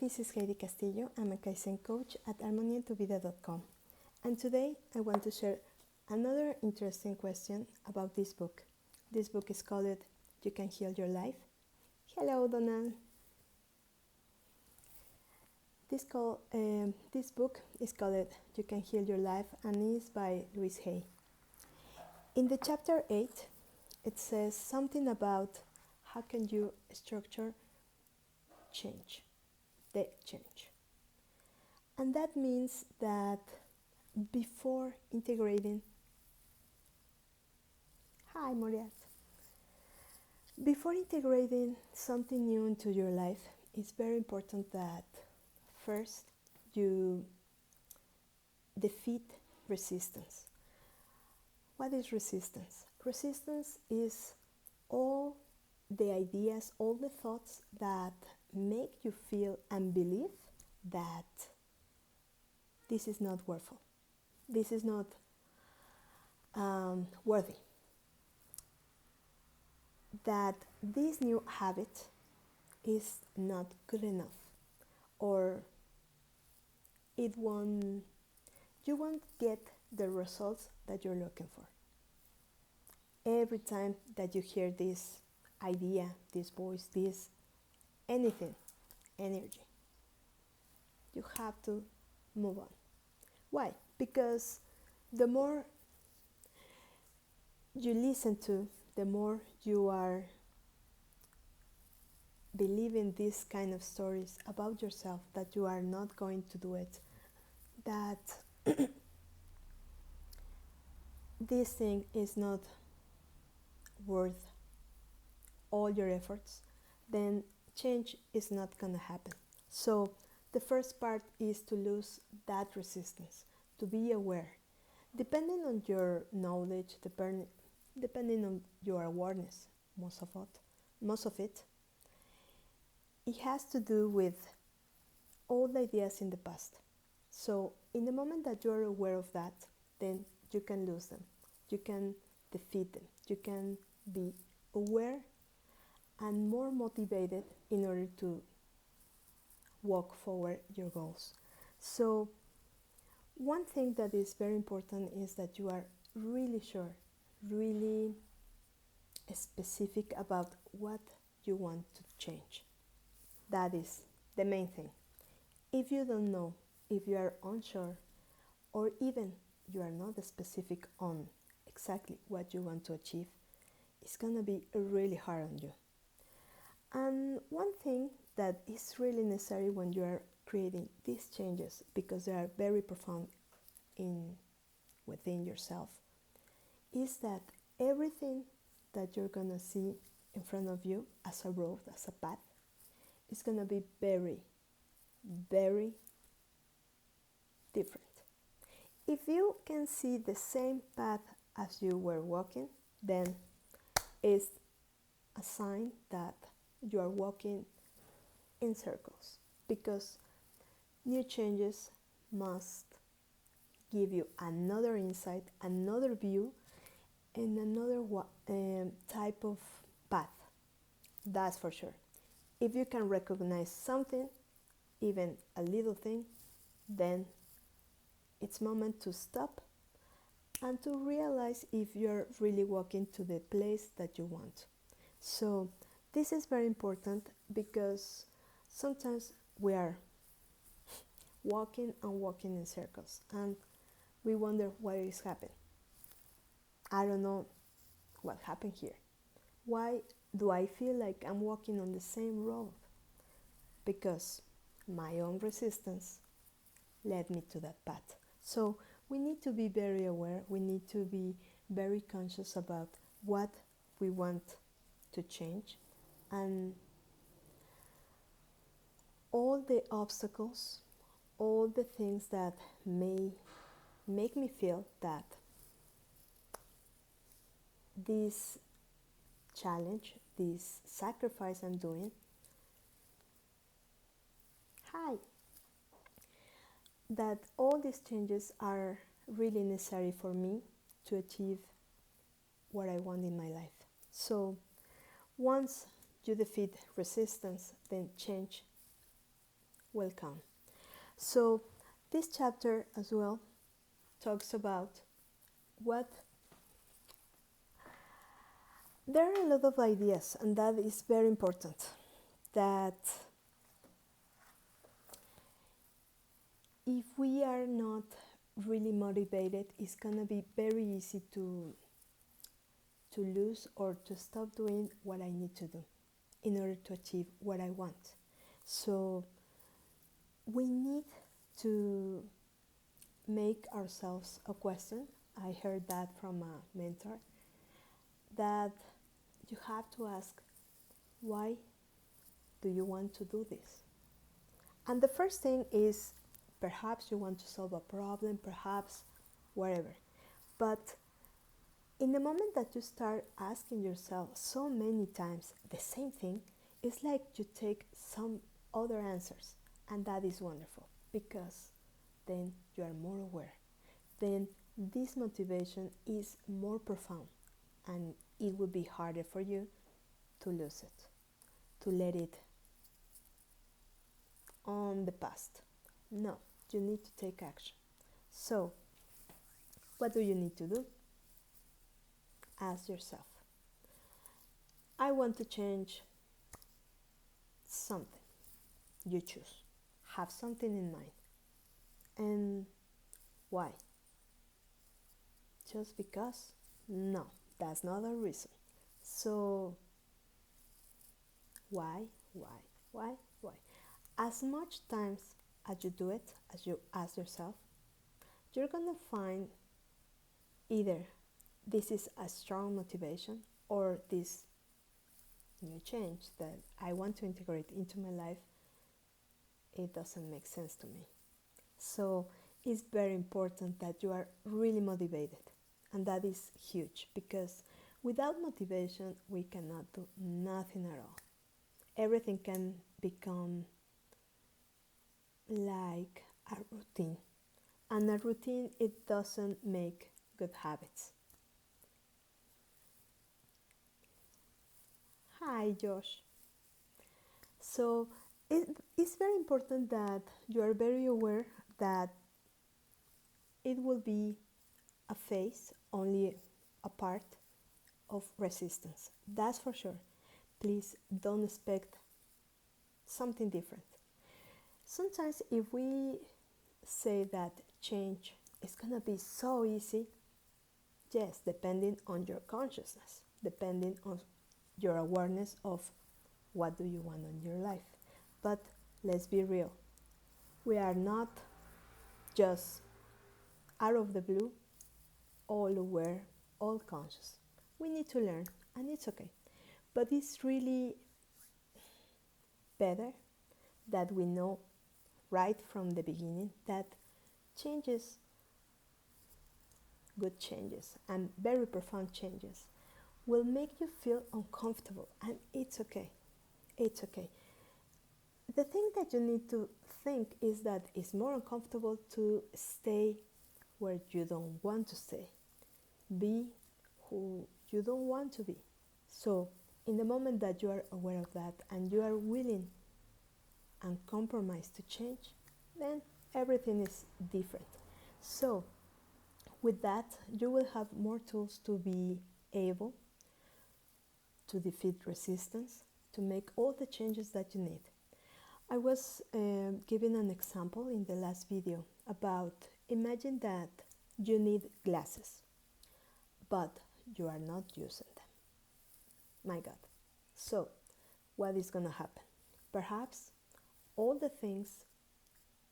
this is Heidi Castillo. I'm a Kaizen coach at armonientuvida.com. And today I want to share another interesting question about this book. This book is called You Can Heal Your Life. Hello, Donald. This book is called You Can Heal Your Life and is by Louise Hay. In the chapter 8, it says something about how can you structure change. And that means that before integrating before integrating something new into your life, it's very important that first you defeat resistance. What is resistance? Resistance is all the ideas, all the thoughts that make you feel and believe that this is not worthful. This is not worthy. That this new habit is not good enough, or you won't get the results that you're looking for. Every time that you hear this idea, this voice, this anything, energy, you have to move on. Why? Because the more you listen to, the more you are believing these kind of stories about yourself, that you are not going to do it, that this thing is not worth all your efforts, then change is not going to happen. So the first part is to lose that resistance, to be aware. Depending on your knowledge, depending on your awareness, most of it has to do with all the ideas in the past. So in the moment that you are aware of that, then you can lose them. You can defeat them. You can be aware and more motivated in order to walk forward your goals. So one thing that is very important is that you are really sure, really specific about what you want to change. That is the main thing. If you don't know, if you are unsure, or even you are not specific on exactly what you want to achieve, it's going to be really hard on you. And one thing that is really necessary when you are creating these changes, because they are very profound within yourself, is that everything that you're going to see in front of you as a road, as a path, is going to be very, very different. If you can see the same path as you were walking, then it's a sign that you are walking in circles, because new changes must give you another insight, another view, and another type of path. That's for sure. If you can recognize something, even a little thing, then it's moment to stop and to realize if you're really walking to the place that you want. So this is very important, because sometimes we are walking in circles and we wonder what is happening. I don't know what happened here. Why do I feel like I'm walking on the same road? Because my own resistance led me to that path. So we need to be very aware. We need to be very conscious about what we want to change, and all the obstacles, all the things that may make me feel that this challenge, this sacrifice I'm doing, that all these changes are really necessary for me to achieve what I want in my life. So once you defeat resistance, then change will come. So this chapter as well talks about what there are a lot of ideas, and that is very important, that if we are not really motivated, it's gonna be very easy to lose or to stop doing what I need to do in order to achieve what I want. So we need to make ourselves a question. I heard that from a mentor, that you have to ask, why do you want to do this? And the first thing is, perhaps you want to solve a problem, perhaps whatever. But in the moment that you start asking yourself so many times the same thing, it's like you take some other answers, and that is wonderful, because then you are more aware. Then this motivation is more profound, and it will be harder for you to lose it, to let it on the past. No, you need to take action. So, what do you need to do? Ask yourself, I want to change something. You choose. Have something in mind. And why? Just because? No, that's not a reason. So, why? As much times as you do it, as you ask yourself, you're gonna find either this is a strong motivation, or this new change that I want to integrate into my life, it doesn't make sense to me. So it's very important that you are really motivated, and that is huge, because without motivation we cannot do nothing at all. Everything can become like a routine, and a routine, it doesn't make good habits. Hi Josh. So it's very important that you are very aware that it will be a phase, only a part of resistance. That's for sure. Please don't expect something different. Sometimes if we say that change is gonna be so easy, yes, depending on your consciousness, depending on your awareness of what do you want in your life. But let's be real. We are not just out of the blue, all aware, all conscious. We need to learn, and it's okay. But it's really better that we know right from the beginning that changes, good changes, and very profound changes will make you feel uncomfortable, and it's okay. It's okay. The thing that you need to think is that it's more uncomfortable to stay where you don't want to stay. Be who you don't want to be. So, in the moment that you are aware of that and you are willing and compromised to change, then everything is different. So, with that, you will have more tools to be able to defeat resistance, to make all the changes that you need. I was giving an example in the last video about, imagine that you need glasses, but you are not using them. My God. So, what is going to happen? Perhaps all the things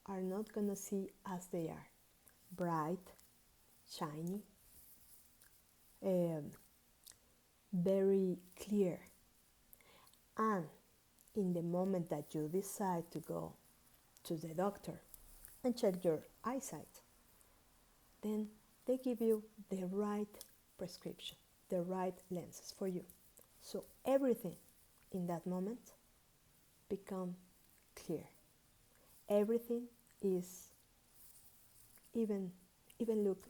are not going to see as they are. Bright, shiny, very clear. And in the moment that you decide to go to the doctor and check your eyesight, then they give you the right prescription, the right lenses for you. So everything in that moment become clear. Everything is even look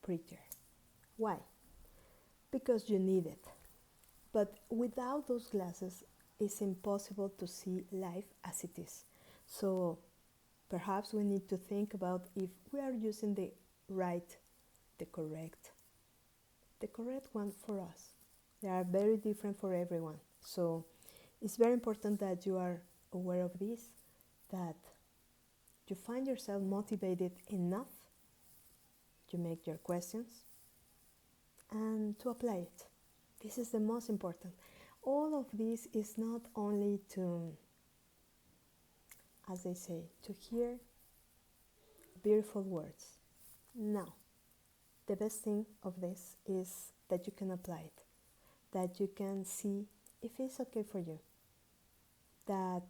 prettier. Why? Because you need it. But without those glasses, it's impossible to see life as it is. So perhaps we need to think about if we are using right, the correct, the correct one for us. They are very different for everyone. So it's very important that you are aware of this, that you find yourself motivated enough to make your questions and to apply it. This is the most important. All of this is not only to, as they say, to hear beautiful words. No. The best thing of this is that you can apply it, that you can see if it's okay for you, that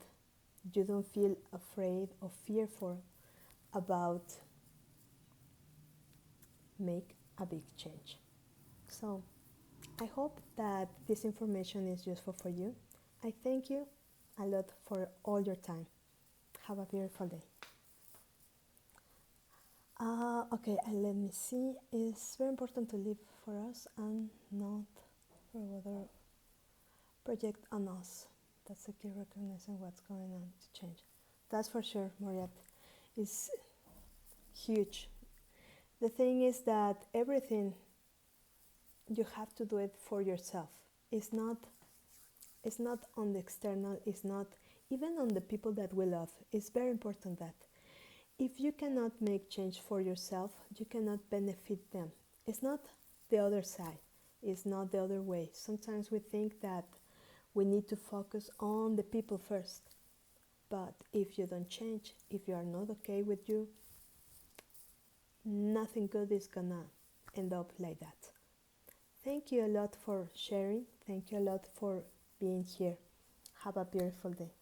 you don't feel afraid or fearful about make a big change. So I hope that this information is useful for you. I thank you a lot for all your time. Have a beautiful day. Okay, let me see. It's very important to live for us and not for other project on us. That's the key, recognizing what's going on to change. That's for sure, Moriat. It's huge. The thing is that everything you have to do it for yourself. It's not on the external, it's not even on the people that we love. It's very important that if you cannot make change for yourself, you cannot benefit them. It's not the other side. It's not the other way. Sometimes we think that we need to focus on the people first. But if you don't change, if you are not okay with you, nothing good is gonna end up like that. Thank you a lot for sharing. Thank you a lot for being here. Have a beautiful day.